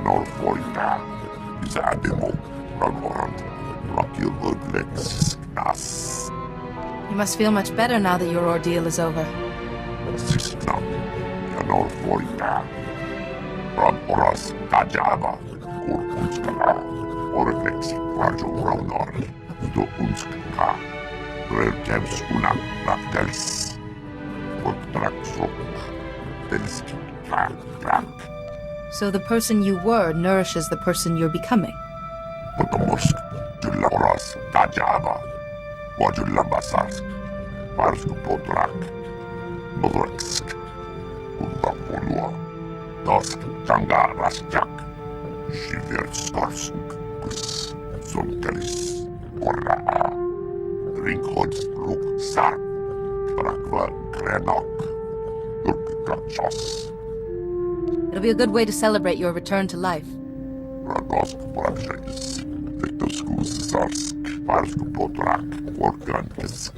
Norfolka. Zademo. Ragorant. Rakilodlex. Nas. You must feel much better now that your ordeal is over. Sistna. Norfolka. Ragoras. Tajava. Kurkunska. Orlex. Rajo Raunar. Do Unska. Rerkevskuna. Rakels. Kontraksok. Delski. Krak. So the person you were nourishes the person you're becoming. Potomosk. Jularas. Tajava. Wajulambasarsk. Parsku Potrak. Bodreksk. Kundapolua. Dask. Tanga Rasjak. Shiverstorsk. Kus. Zonkelis. Korraa. Ringhods. Ruk. Sark. Rakva. Krenok. Urkikachos. It'll be a good way to celebrate your return to life. Ragosk. Prakshais. Viktoskus. Zarsk. Parsku Potrak. Orkankisk.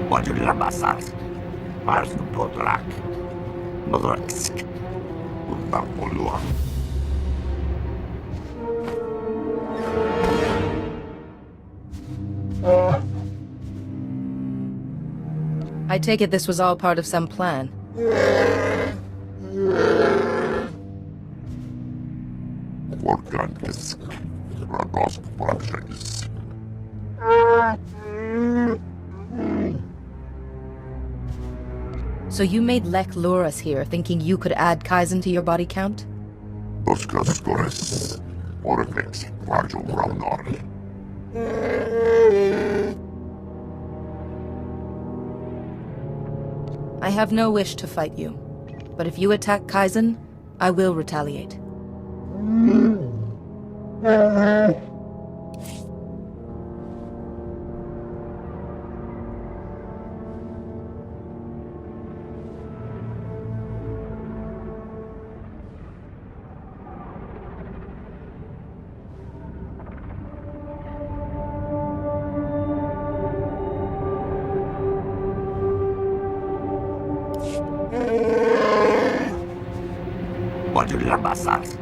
Wajulambasarsk. Parsku Potrak. Bodreksk. Kundapolua. I take it this was all part of some plan. Orkankisk. Ragosk. Prakshais. So you made Lek lure us here, thinking you could add Kaizen to your body count? Doskaskores. Orlex. Rajo Raunar. I have no wish to fight you. But if you attack Kaizen, I will retaliate. Wajulambasarsk.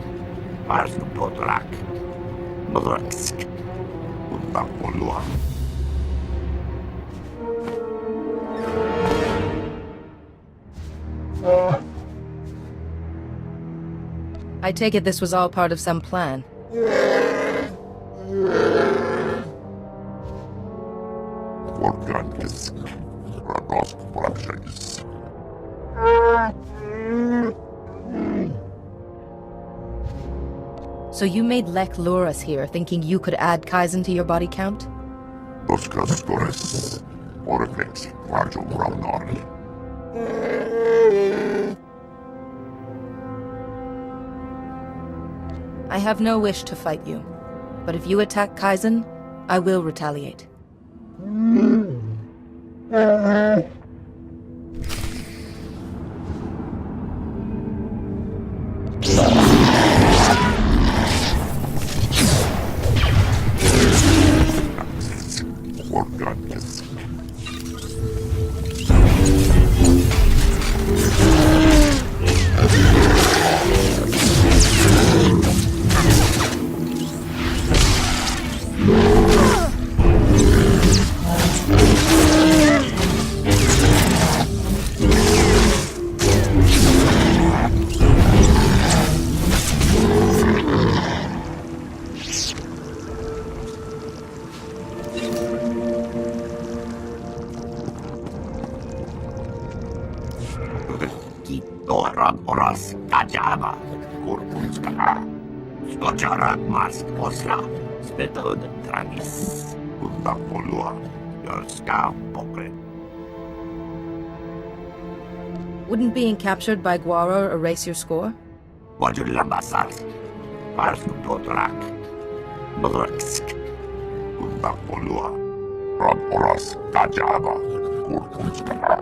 Parsku Potrak. Bodreksk. Kundapolua. I take it this was all part of some plan. Orkankisk. Ragosk. Prakshais. So you made Lek lure us here, thinking you could add Kaizen to your body count? Doskaskores. Orlex. Rajo Raunar. I have no wish to fight you. But if you attack Kaizen, I will retaliate. Orkankisk. Toran oras kajama. Kurkunska. Skojarak mask osla. Spetod tranis. Unda polua. Yorska pokre. Wouldn't being captured by Guaro erase your score? Wajulambasar. Parsku potrak. Modraksk. Unda polua. Ran oras kajama. Kurkunska.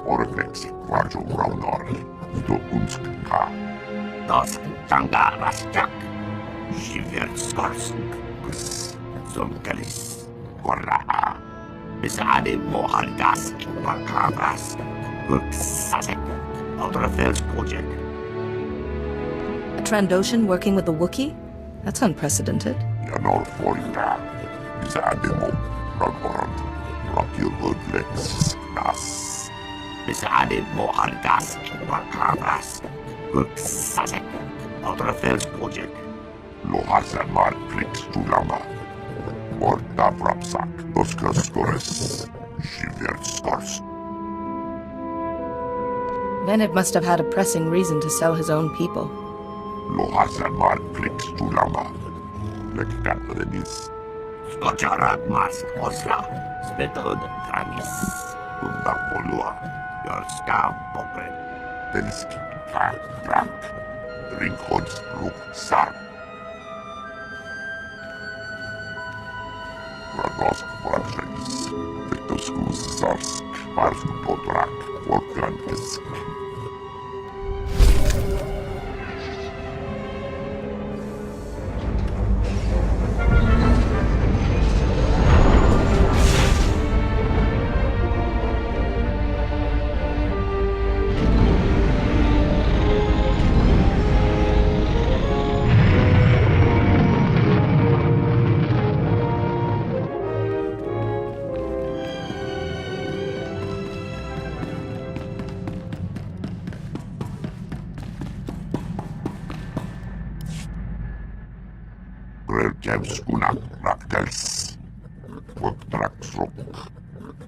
Orveksi varjo raunari. Do unska. Das tangarasjak. Shivertskarsk. Kus. Somkalis. Korraa. Bisade mohargask. Bakavas. Sasek. Ultrafels project. A Trandoshan working with a Wookiee? That's unprecedented. Yanor Forita. Bisademo. Ragorand. Rakil Udlex. Nas. Bisade mohargask. Bakavas. Sasek. Ultrafels project. Lohasamar Klix Tulama. Morta Vrapsak. Oskaskores. Shivertskarsk. Venib must have had a pressing reason to sell his own people. Lohasamar Klix Tulama. Lekkatenis. Skojarak mask osla. Spetod tranis. Unda polua. Yorska pokre. Telski. Frank. Ringhods Ruk Sar. Ranos Branchenis. Victoskus Sarsk. Parsku Potrak. Volkankisk. Jevskuna Raktels. Woktraksrok.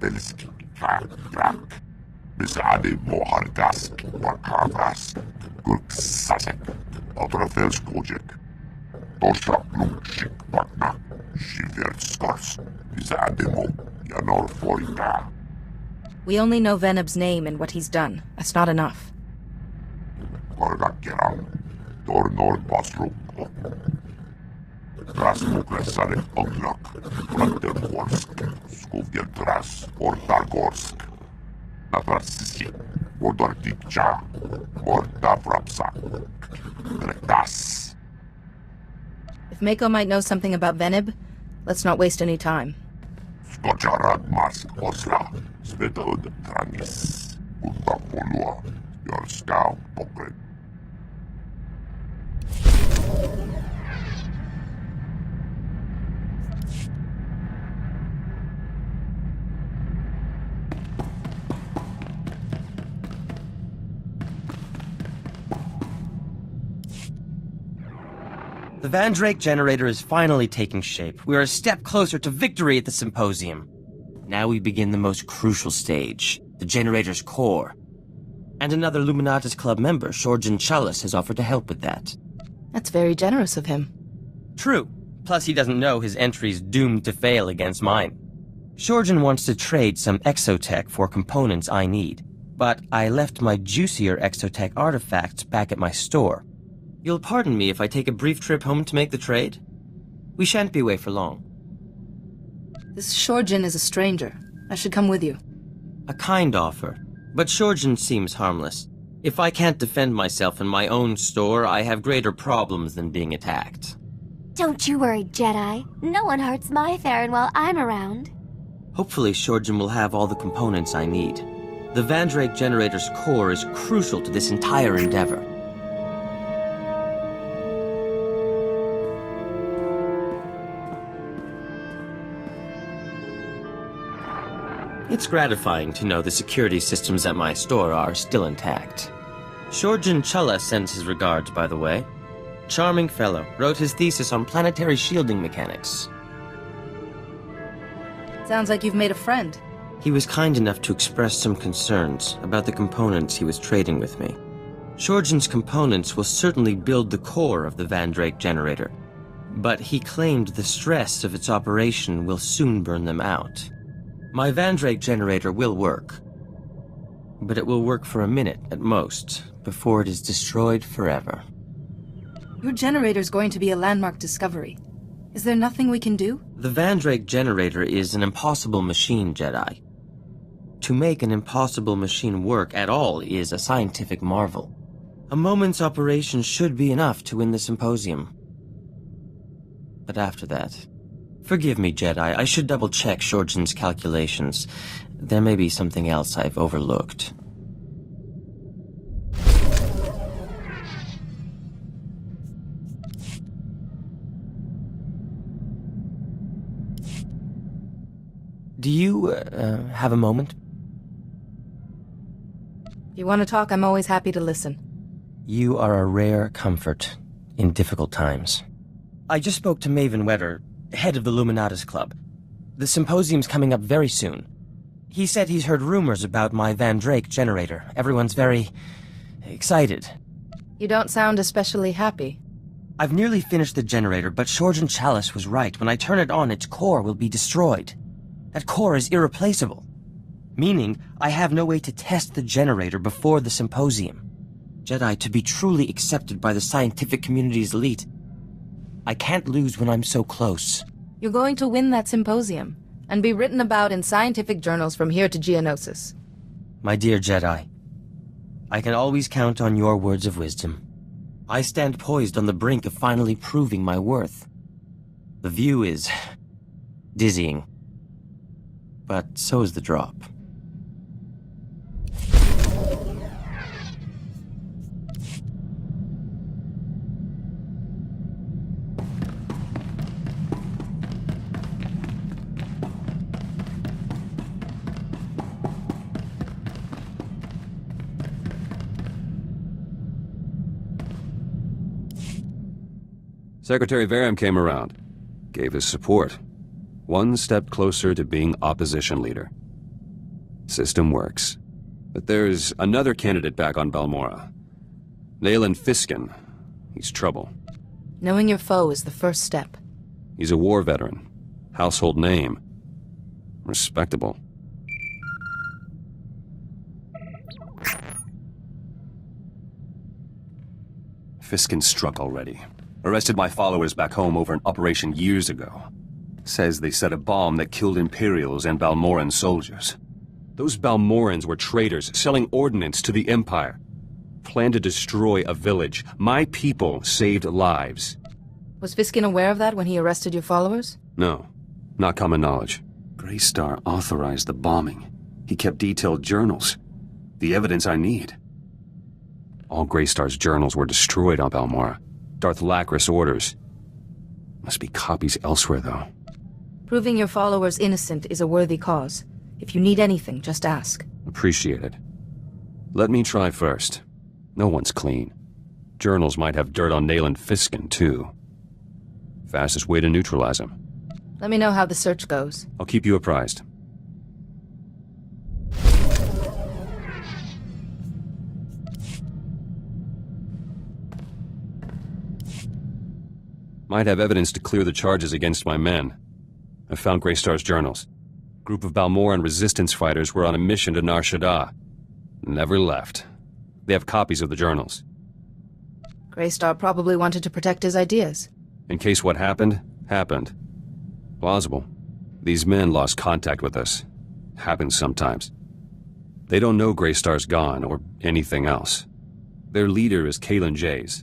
Telski. Frank. Bisade mohargask. Bakavas. Sasek. Ultrafels project. Tosha Plumshik Patna. Shivertskarsk. Bisademo. Yanor Forita. We only know Venib's name and what he's done. That's not enough. Korgakeram. Tornor Basruk. Rasmuklesare Oglak, Brantergorsk, Skuvjeltras, Ortargorsk, Natrassisi, Vodortikcha, Mortavrapsak, Rektas. If Mako might know something about Venib, let's not waste any time. Skojarad Mask Osla, Svetod Tranis, Unda Polua, Yorska Pokre. The Vandrake generator is finally taking shape. We are a step closer to victory at the symposium. Now we begin the most crucial stage, the generator's core. And another Luminatus Club member, Shorjan Chalice, has offered to help with that. That's very generous of him. True. Plus he doesn't know his entry's doomed to fail against mine. Shorjan wants to trade some exotech for components I need, but I left my juicier exotech artifacts back at my store. You'll pardon me if I take a brief trip home to make the trade? We shan't be away for long. This Shorjan is a stranger. I should come with you. A kind offer, but Shorjan seems harmless. If I can't defend myself in my own store, I have greater problems than being attacked. Don't you worry, Jedi. No one hurts my Theron while I'm around. Hopefully Shorjan will have all the components I need. The Vandrake generator's core is crucial to this entire endeavor. It's gratifying to know the security systems at my store are still intact. Shorjan Challa sends his regards, by the way. Charming fellow, wrote his thesis on planetary shielding mechanics. Sounds like you've made a friend. He was kind enough to express some concerns about the components he was trading with me. Shorgen's components will certainly build the core of the Vandrake generator, but he claimed the stress of its operation will soon burn them out. My Vandrake generator will work, but it will work for a minute at most, before it is destroyed forever. Your generator's going to be a landmark discovery. Is there nothing we can do? The Vandrake generator is an impossible machine, Jedi. To make an impossible machine work at all is a scientific marvel. A moment's operation should be enough to win the symposium. But after that... Forgive me, Jedi, I should double-check Shorgen's calculations. There may be something else I've overlooked. Do you, have a moment? If you want to talk, I'm always happy to listen. You are a rare comfort in difficult times. I just spoke to Maven Wetter, head of the Luminatus Club. The symposium's coming up very soon. He said he's heard rumors about my Vandrake generator. Everyone's very... excited. You don't sound especially happy. I've nearly finished the generator, but Shorgen Chalice was right. When I turn it on, its core will be destroyed. That core is irreplaceable. Meaning, I have no way to test the generator before the symposium. Jedi, to be truly accepted by the scientific community's elite, I can't lose when I'm so close. You're going to win that symposium, and be written about in scientific journals from here to Geonosis. My dear Jedi, I can always count on your words of wisdom. I stand poised on the brink of finally proving my worth. The view is... dizzying. But so is the drop. Secretary Varam came around, gave his support. One step closer to being opposition leader. System works. But there's another candidate back on Balmora. Nayland Fiskin. He's trouble. Knowing your foe is the first step. He's a war veteran. Household name. Respectable. Fiskin struck already. Arrested my followers back home over an operation years ago. Says they set a bomb that killed Imperials and Balmoran soldiers. Those Balmorans were traitors, selling ordnance to the Empire. Planned to destroy a village. My people saved lives. Was Fiskin aware of that when he arrested your followers? No, not common knowledge. Greystar authorized the bombing. He kept detailed journals. The evidence I need. All Greystar's journals were destroyed on Balmora. Darth Lacris orders. Must be copies elsewhere, though. Proving your followers innocent is a worthy cause. If you need anything, just ask. Appreciate it. Let me try first. No one's clean. Journals might have dirt on Nayland Fiskin, too. Fastest way to neutralize him. Let me know how the search goes. I'll keep you apprised. Might have evidence to clear the charges against my men. I found Greystar's journals. Group of Balmoran resistance fighters were on a mission to Nar Shaddaa. Never left. They have copies of the journals. Greystar probably wanted to protect his ideas. In case what happened, happened. Plausible. These men lost contact with us. Happens sometimes. They don't know Greystar's gone, or anything else. Their leader is Kalen Jays.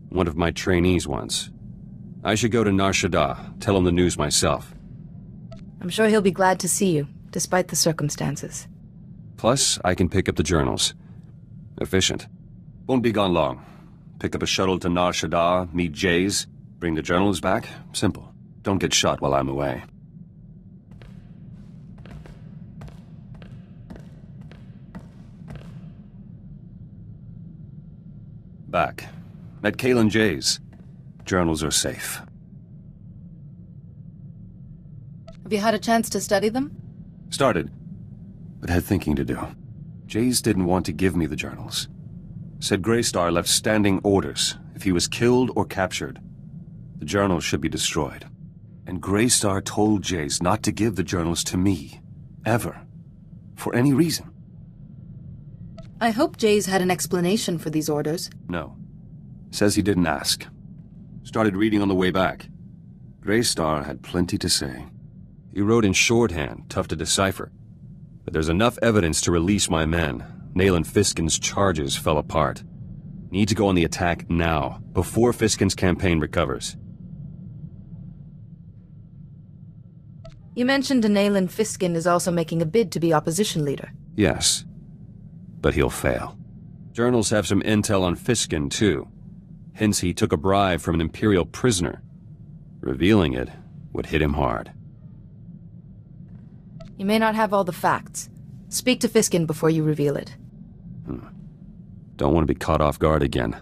One of my trainees once. I should go to Nar Shaddaa, tell him the news myself. I'm sure he'll be glad to see you, despite the circumstances. Plus, I can pick up the journals. Efficient. Won't be gone long. Pick up a shuttle to Nar Shaddaa, meet Jays, bring the journals back. Simple. Don't get shot while I'm away. Back. Met Kalen Jays. Journals are safe. Have you had a chance to study them? Started, but had thinking to do. Jays didn't want to give me the journals. Said Greystar left standing orders. If he was killed or captured, the journals should be destroyed. And Greystar told Jace not to give the journals to me. Ever. For any reason. I hope Jays had an explanation for these orders. No. Says he didn't ask. Started reading on the way back. Greystar had plenty to say. He wrote in shorthand, tough to decipher. But there's enough evidence to release my men. Nayland Fiskin's charges fell apart. Need to go on the attack now, before Fiskin's campaign recovers. You mentioned Nayland Fiskin is also making a bid to be opposition leader. Yes. But he'll fail. Journals have some intel on Fiskin, too. Hence he took a bribe from an Imperial prisoner. Revealing it would hit him hard. You may not have all the facts. Speak to Fiskin before you reveal it. Don't want to be caught off guard again.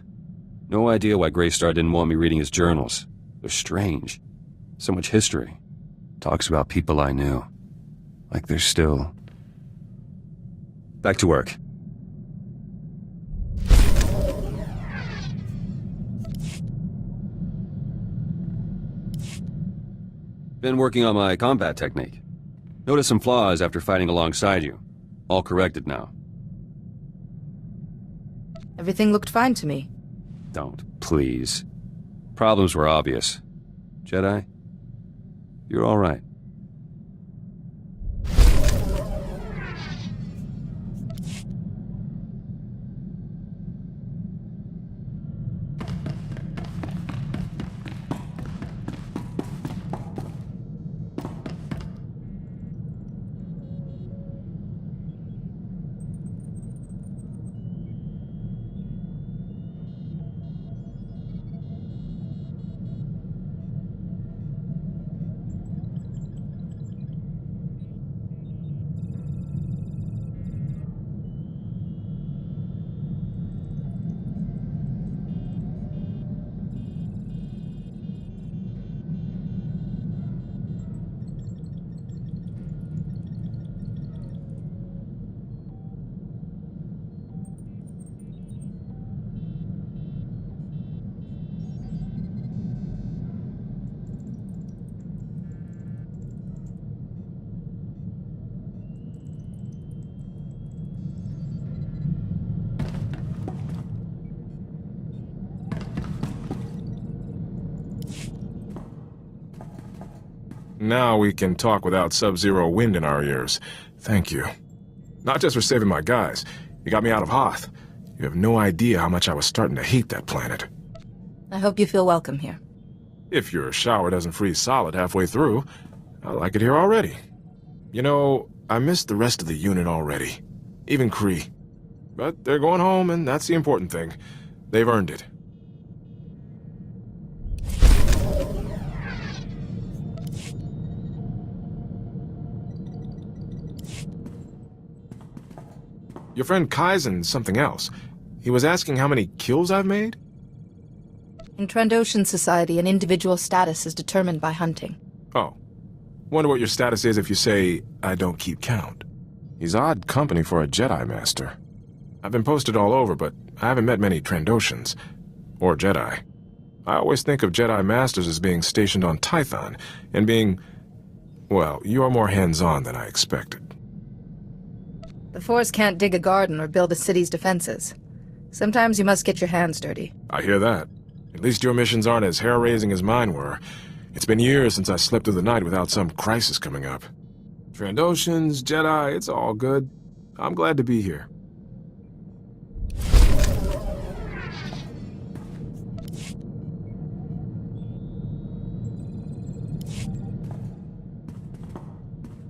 No idea why Greystar didn't want me reading his journals. They're strange. So much history. Talks about people I knew. Like they're still... Back to work. Been working on my combat technique. Noticed some flaws after fighting alongside you. All corrected now. Everything looked fine to me. Don't, please. Problems were obvious. Jedi, you're all right. Now we can talk without sub-zero wind in our ears. Thank you. Not just for saving my guys. You got me out of Hoth. You have no idea how much I was starting to hate that planet. I hope you feel welcome here. If your shower doesn't freeze solid halfway through, I like it here already. You know, I missed the rest of the unit already. Even Kree. But they're going home, and that's the important thing. They've earned it. Your friend Kaizen's something else. He was asking how many kills I've made? In Trandoshan society, an individual's status is determined by hunting. Oh. Wonder what your status is if you say, I don't keep count. He's odd company for a Jedi Master. I've been posted all over, but I haven't met many Trandoshans. Or Jedi. I always think of Jedi Masters as being stationed on Tython, and being... well, you're more hands-on than I expected. The Force can't dig a garden or build a city's defenses. Sometimes you must get your hands dirty. I hear that. At least your missions aren't as hair-raising as mine were. It's been years since I slept through the night without some crisis coming up. Trandoshans, Jedi, it's all good. I'm glad to be here.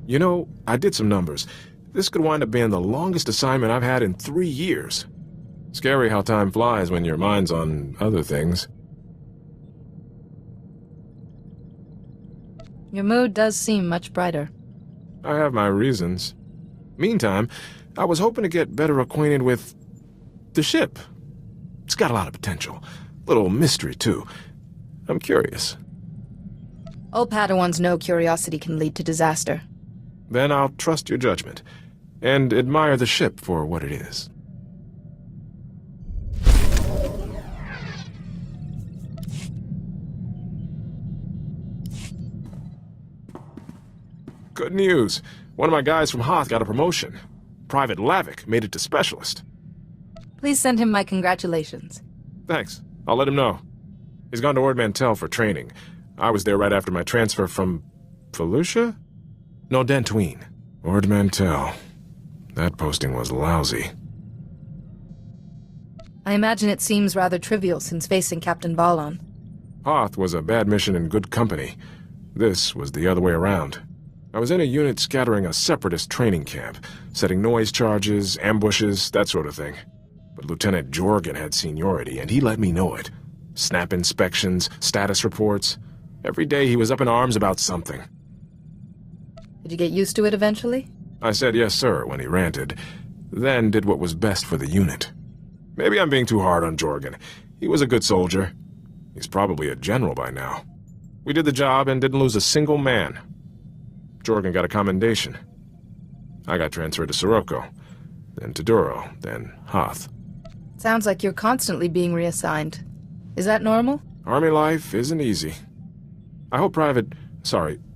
You know, I did some numbers. This could wind up being the longest assignment I've had in 3 years. Scary how time flies when your mind's on other things. Your mood does seem much brighter. I have my reasons. Meantime, I was hoping to get better acquainted with the ship. It's got a lot of potential. Little mystery, too. I'm curious. Old Padawans know curiosity can lead to disaster. Then I'll trust your judgment, and admire the ship for what it is. Good news. One of my guys from Hoth got a promotion. Private Lavick made it to Specialist. Please send him my congratulations. Thanks. I'll let him know. He's gone to Ord Mantell for training. I was there right after my transfer from... Felucia? No, Dantooine. Ord Mantell. That posting was lousy. I imagine it seems rather trivial since facing Captain Ballon. Hoth was a bad mission in good company. This was the other way around. I was in a unit scattering a separatist training camp, setting noise charges, ambushes, that sort of thing. But Lieutenant Jorgen had seniority, and he let me know it. Snap inspections, status reports. Every day he was up in arms about something. Did you get used to it eventually? I said yes, sir, when he ranted, then did what was best for the unit. Maybe I'm being too hard on Jorgen. He was a good soldier. He's probably a general by now. We did the job and didn't lose a single man. Jorgen got a commendation. I got transferred to Sirocco, then to Duro, then Hoth. Sounds like you're constantly being reassigned. Is that normal? Army life isn't easy. I hope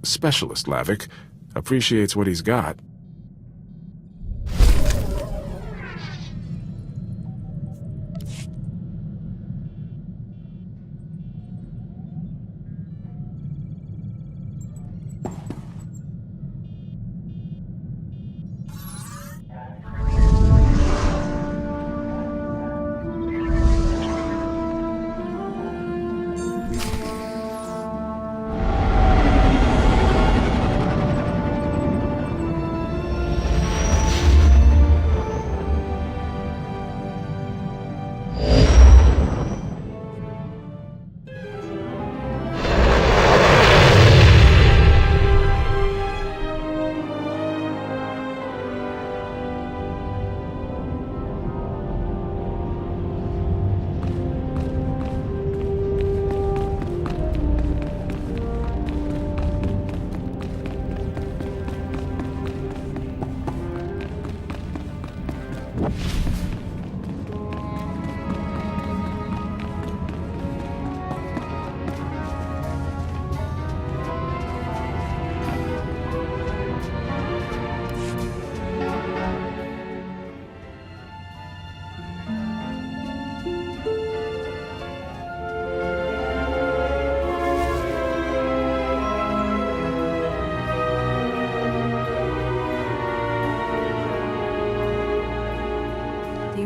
Specialist Lavick appreciates what he's got.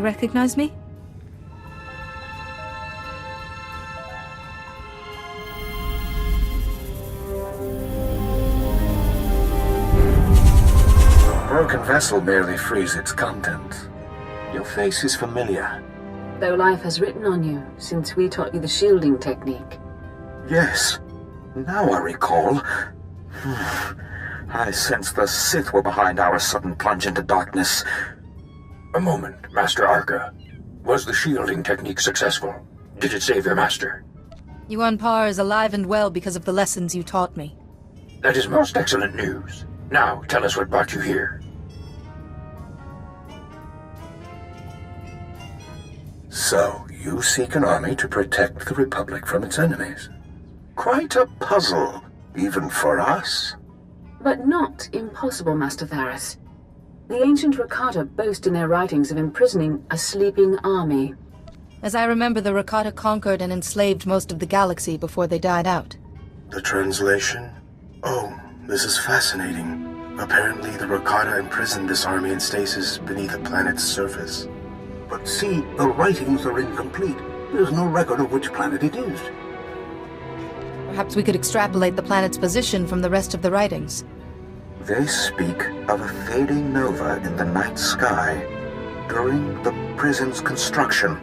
Recognize me? A broken vessel barely frees its contents. Your face is familiar. Though life has written on you since we taught you the shielding technique. Yes. Now I recall. I sensed the Sith were behind our sudden plunge into darkness. A moment, Master Arca. Was the shielding technique successful? Did it save your master? Yuan Par is alive and well because of the lessons you taught me. That is most excellent news. Now, tell us what brought you here. So, you seek an army to protect the Republic from its enemies. Quite a puzzle, even for us. But not impossible, Master Tharis. The ancient Rakata boast in their writings of imprisoning a sleeping army. As I remember, the Rakata conquered and enslaved most of the galaxy before they died out. The translation? Oh, this is fascinating. Apparently the Rakata imprisoned this army in stasis beneath the planet's surface. But see, the writings are incomplete. There's no record of which planet it is. Perhaps we could extrapolate the planet's position from the rest of the writings. They speak of a fading nova in the night sky during the prison's construction.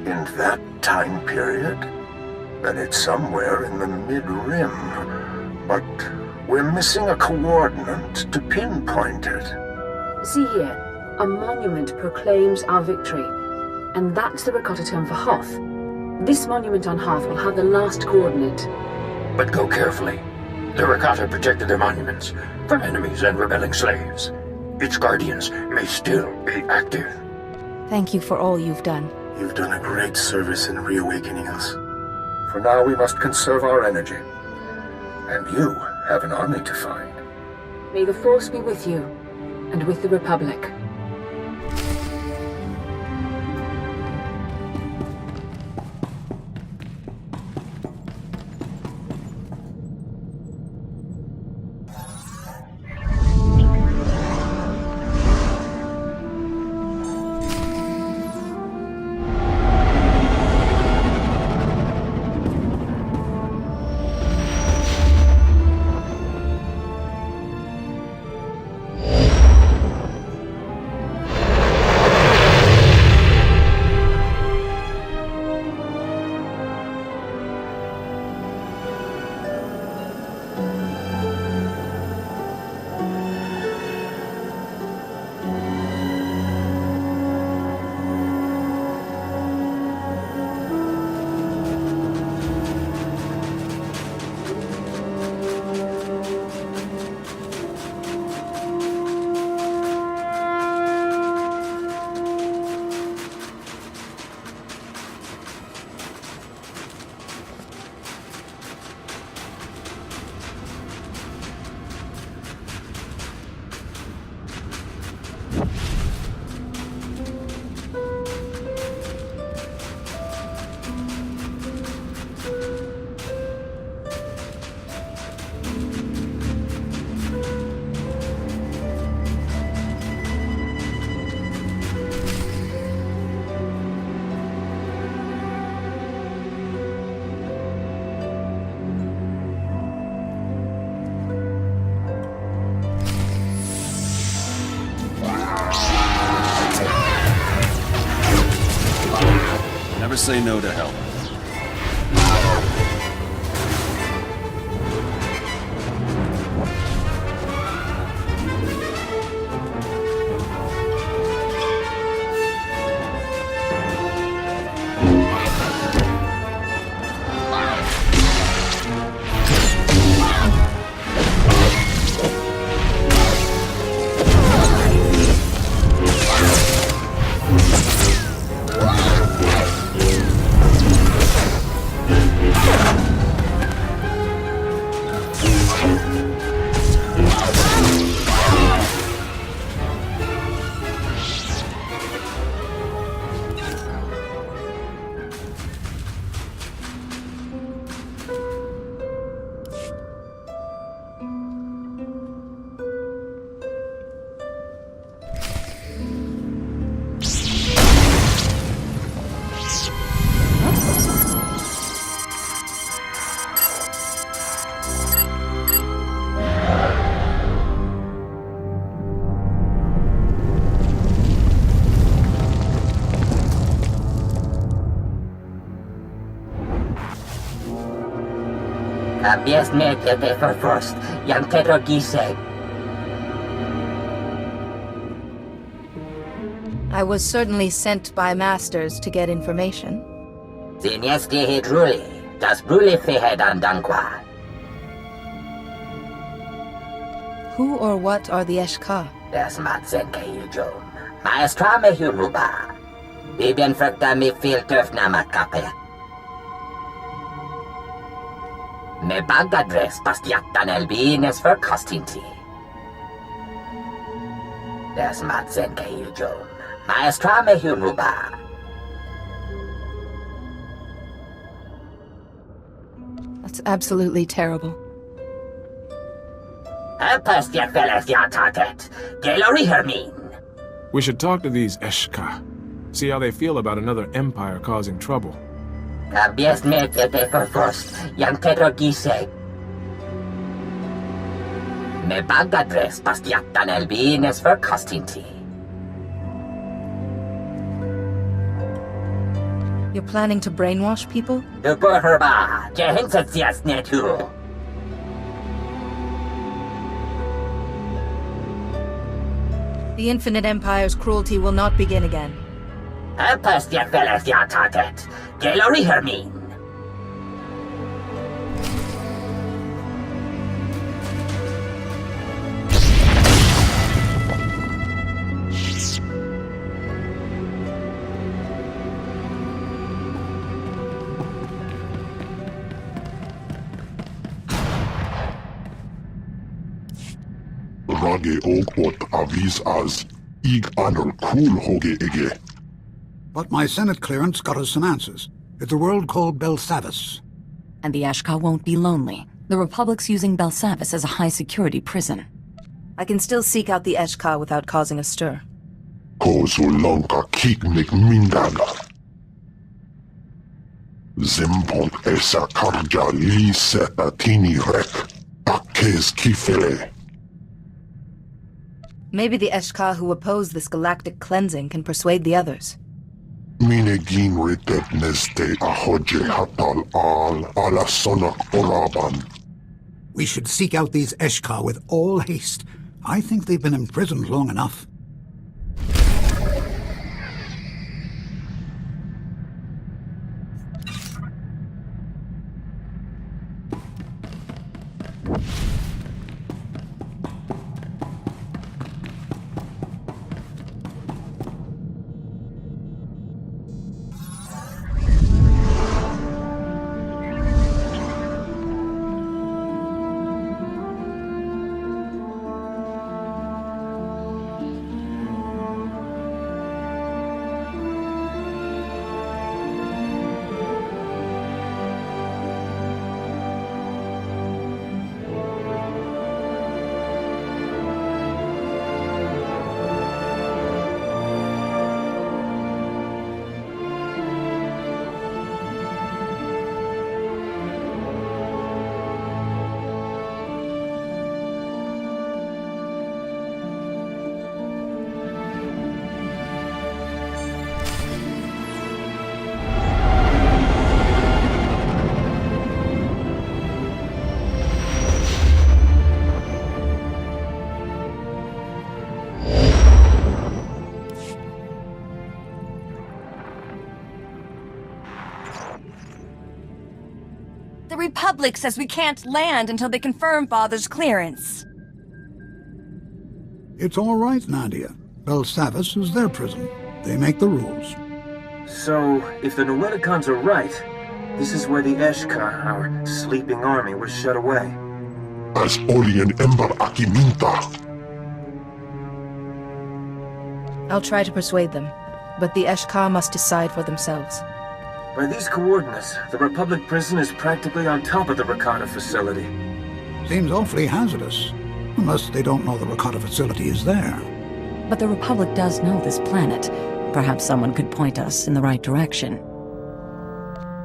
In that time period? Then it's somewhere in the mid-rim. But we're missing a coordinate to pinpoint it. See here, a monument proclaims our victory. And that's the Rakata term for Hoth. This monument on Hoth will have the last coordinate. But go carefully. The Rakata protected their monuments from enemies and rebelling slaves. Its guardians may still be active. Thank you for all you've done. You've done a great service in reawakening us. For now, we must conserve our energy. And you have an army to find. May the Force be with you, and with the Republic. Never say no to help. Biesmete for first, yang Pedro Gise. I was certainly sent by masters to get information. Zinyeski hidruli, das bruli fihedan dankwa. Who or what are the Eshka? Das matsenke yujom. Maestra me hunuba. Bibien frukta mi filtöf namakape. Me bagadres pastiatan elbines för kastinti. Das matsenke yujom. Maestra me hunuba. That's absolutely terrible. We should talk to these Eshka. See how they feel about another empire causing trouble. Me bagadres pastiatan elbines för kastinti. You're planning to brainwash people? Du behöver gehinsatsias netu. The Infinite Empire's cruelty will not begin again. Pastia felas ya tatet. Gelori hermin. ege og ot avis as ig anor cool hoge ege. But my Senate clearance got us some answers. It's a world called Belsavis. And the Eshka won't be lonely. The Republic's using Belsavis as a high-security prison. I can still seek out the Eshka without causing a stir. Kozulanka kik mindaga. Zimpont esa karja li setatini rek. Takes kifele. Maybe the Eshka who oppose this galactic cleansing can persuade the others. Minegin ritet neste ahoje hatal al ala sonak oraban. We should seek out these Eshka with all haste. I think they've been imprisoned long enough. The Republic says we can't land until they confirm Father's clearance. It's all right, Nadia. Belsavis is their prison. They make the rules. So, if the Noeticons are right, this is where the Eshka, our sleeping army, was shut away. As Olien Ember Akiminta. I'll try to persuade them, but the Eshka must decide for themselves. By these coordinates, the Republic prison is practically on top of the Rakata facility. Seems awfully hazardous. Unless they don't know the Rakata facility is there. But the Republic does know this planet. Perhaps someone could point us in the right direction.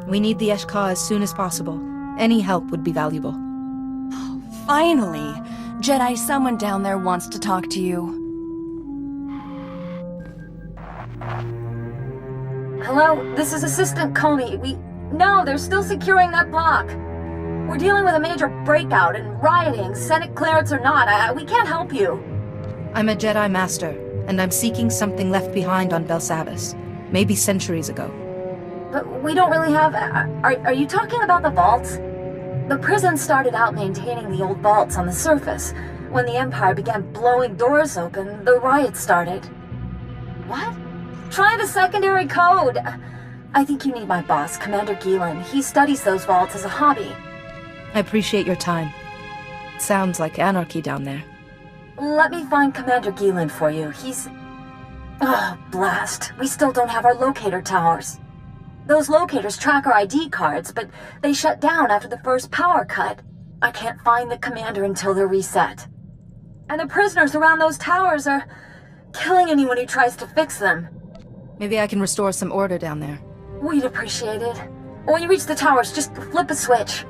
We need the Eshka as soon as possible. Any help would be valuable. Finally! Jedi, someone down there wants to talk to you. Hello, this is Assistant Coney. No, they're still securing that block. We're dealing with a major breakout and rioting, Senate clearance or not. We can't help you. I'm a Jedi Master, and I'm seeking something left behind on Belsavis. Maybe centuries ago. But we don't really have... Are you talking about the vaults? The prison started out maintaining the old vaults on the surface. When the Empire began blowing doors open, the riots started. What? Try the secondary code! I think you need my boss, Commander Gielan. He studies those vaults as a hobby. I appreciate your time. It sounds like anarchy down there. Let me find Commander Gielan for you. He's... Oh, blast. We still don't have our locator towers. Those locators track our ID cards, but they shut down after the first power cut. I can't find the commander until they're reset. And the prisoners around those towers are killing anyone who tries to fix them. Maybe I can restore some order down there. We'd appreciate it. When you reach the towers, just flip a switch.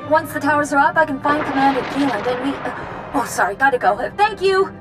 Once the towers are up, I can find Commander Gielan, and we... Oh, sorry, gotta go. Thank you!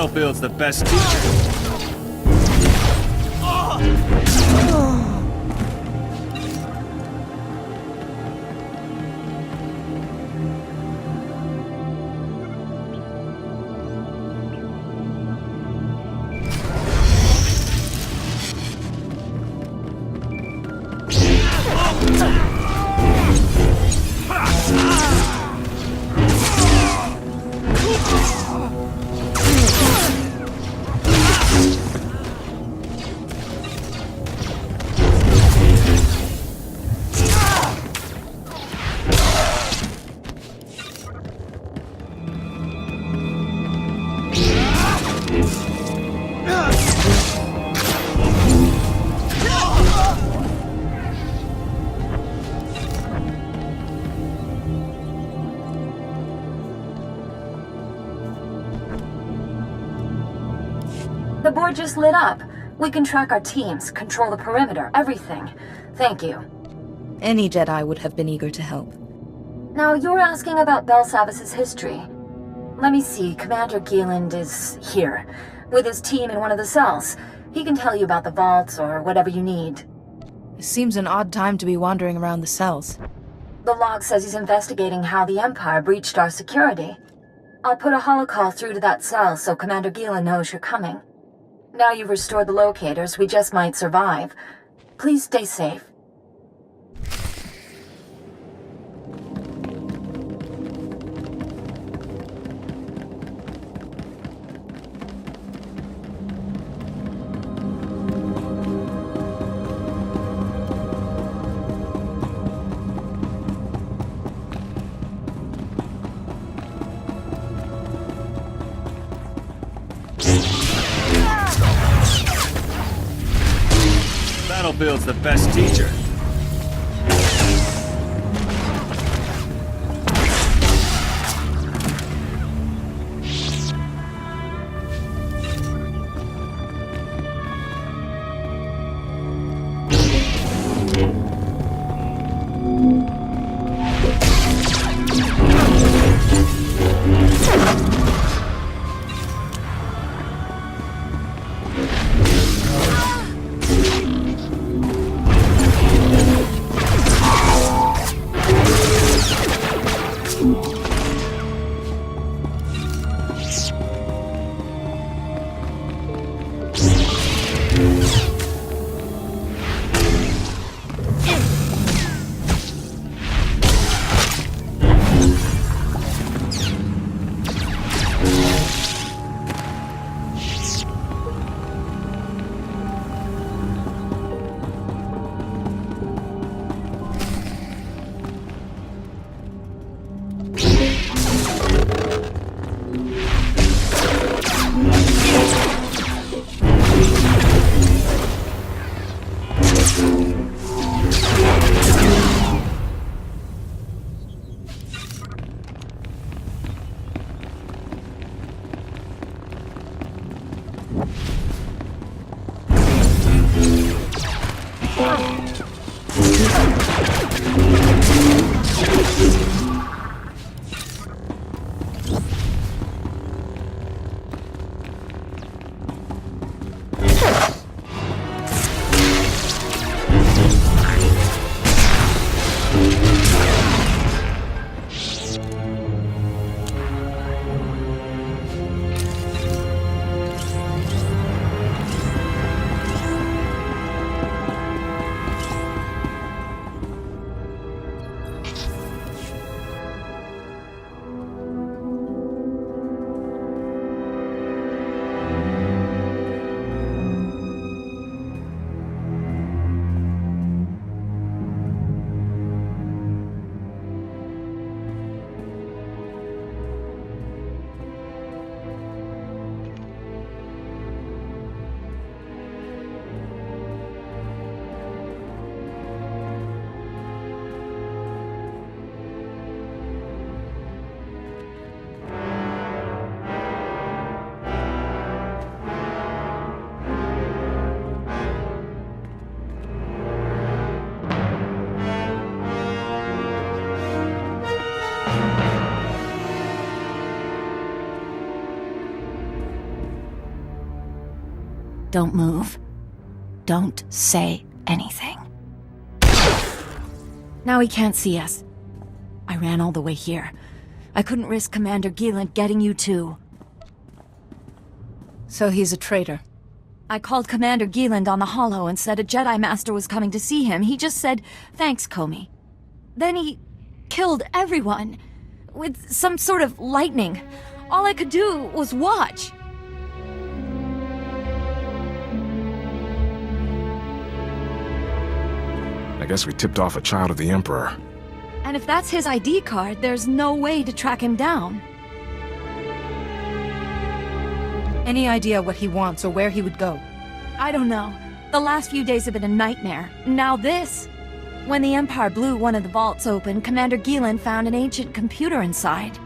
Battlefield's the best teacher. The board just lit up. We can track our teams, control the perimeter, everything. Thank you. Any Jedi would have been eager to help. Now, you're asking about Belsavis' history. Let me see, Commander Gieland is here, with his team in one of the cells. He can tell you about the vaults or whatever you need. It seems an odd time to be wandering around the cells. The log says he's investigating how the Empire breached our security. I'll put a holocall through to that cell so Commander Gieland knows you're coming. Now you've restored the locators, we just might survive. Please stay safe. Battlefield's the best teacher. Don't move. Don't say anything. Now he can't see us. I ran all the way here. I couldn't risk Commander Gieland getting you too. So he's a traitor. I called Commander Gieland on the holo and said a Jedi Master was coming to see him. He just said, "Thanks, Comey." Then he killed everyone with some sort of lightning. All I could do was watch. I guess we tipped off a child of the Emperor. And if that's his ID card, there's no way to track him down. Any idea what he wants or where he would go? I don't know. The last few days have been a nightmare. Now this. When the Empire blew one of the vaults open, Commander Gieland found an ancient computer inside.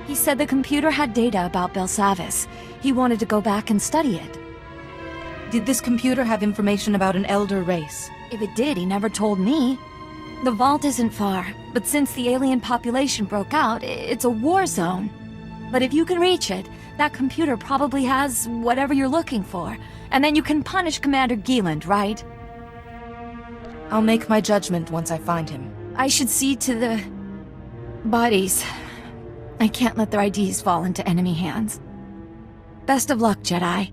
He said the computer had data about Belsavis. He wanted to go back and study it. Did this computer have information about an elder race? If it did, he never told me. The vault isn't far, but since the alien population broke out, it's a war zone. But if you can reach it, that computer probably has whatever you're looking for. And then you can punish Commander Gieland, right? I'll make my judgment once I find him. I should see to the bodies. I can't let their IDs fall into enemy hands. Best of luck, Jedi.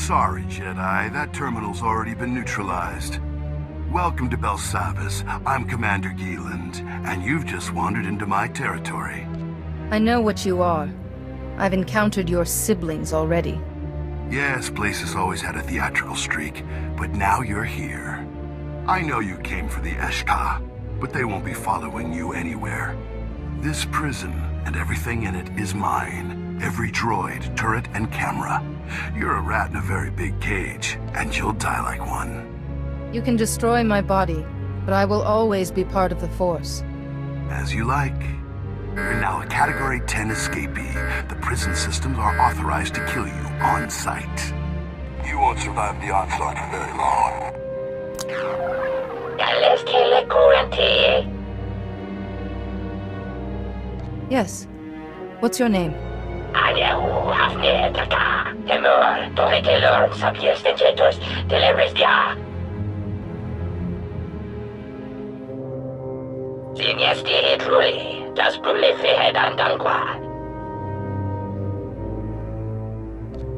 Sorry, Jedi. That terminal's already been neutralized. Welcome to Belsavis. I'm Commander Gieland, and you've just wandered into my territory. I know what you are. I've encountered your siblings already. Yes, place has always had a theatrical streak, but now you're here. I know you came for the Eshka, but they won't be following you anywhere. This prison and everything in it is mine. Every droid, turret, and camera. You're a rat in a very big cage, and you'll die like one. You can destroy my body, but I will always be part of the Force. As you like. You're now a Category 10 escapee. The prison systems are authorized to kill you on sight. You won't survive the onslaught for very long. Yes. What's your name?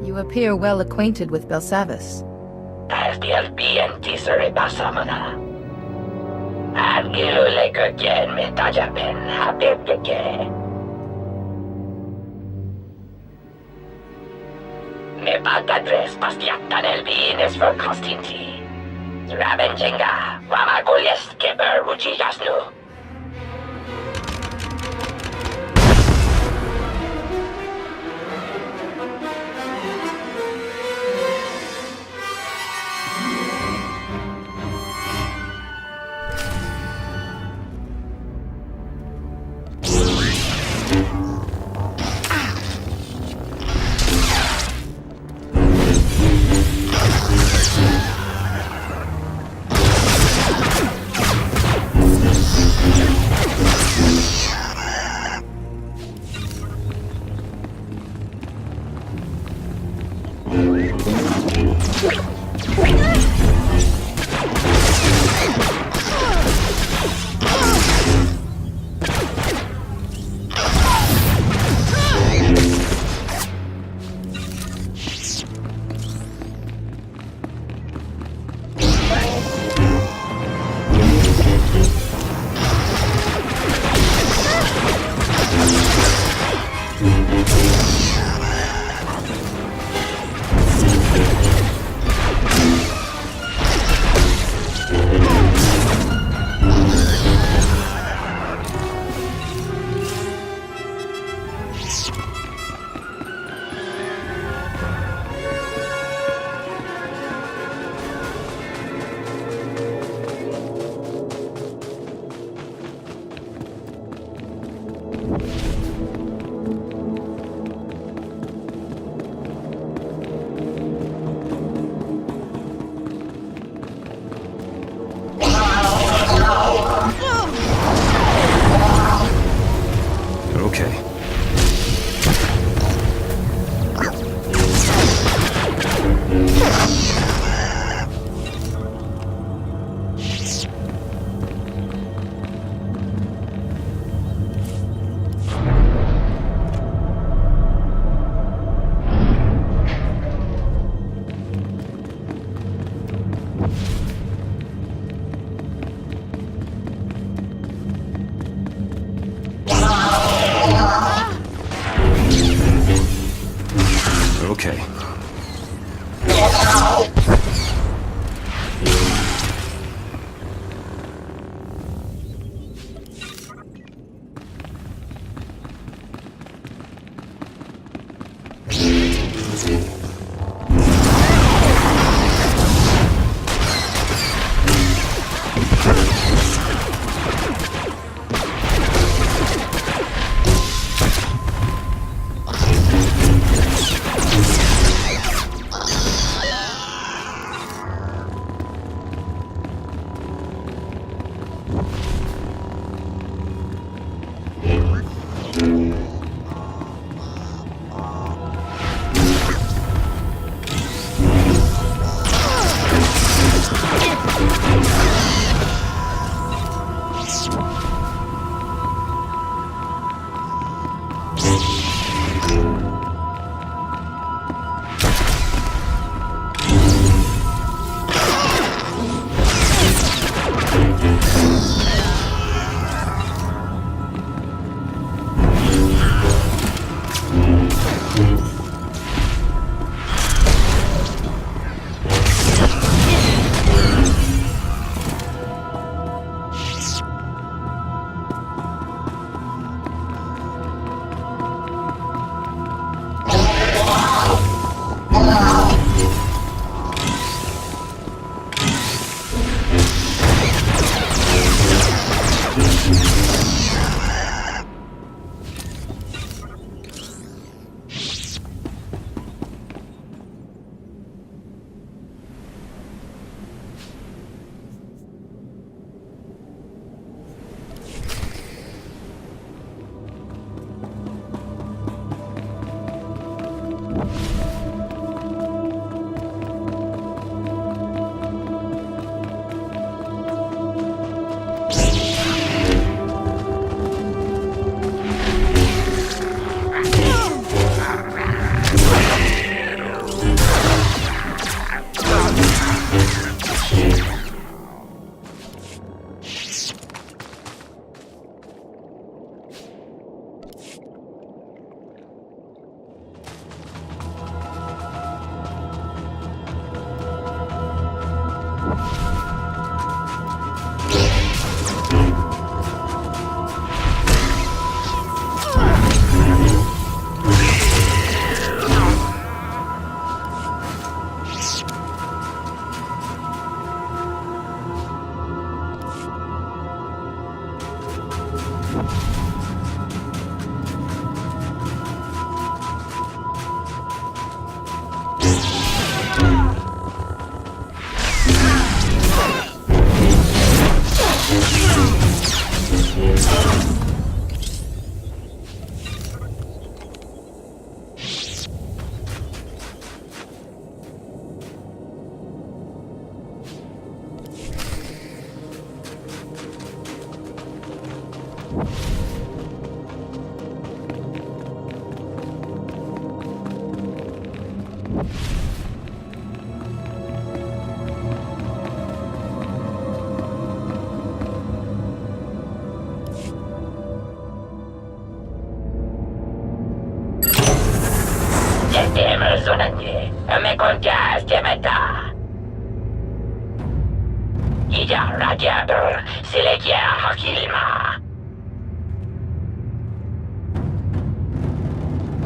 You appear well acquainted with Belsavis. Me pagadres pastiaktan elbines for Konstanti. Ravenjenga, Wamagoles Geber Rujijasnu. Okay.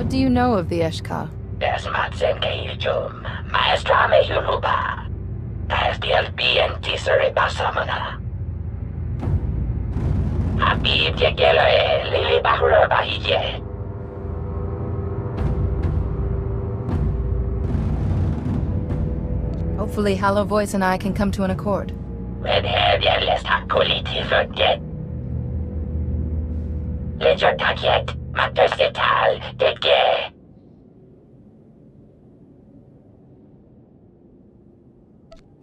What do you know of the Eshka? Hopefully Hallow Voice and I can come to an accord.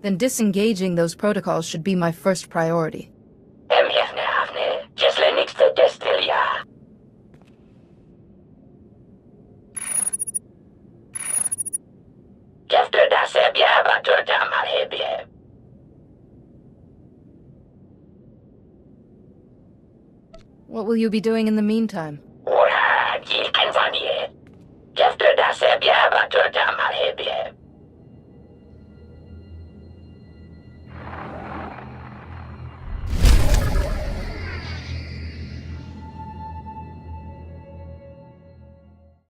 Then disengaging those protocols should be my first priority. What will you be doing in the meantime? Efter det ser jag vad du dammar hebje.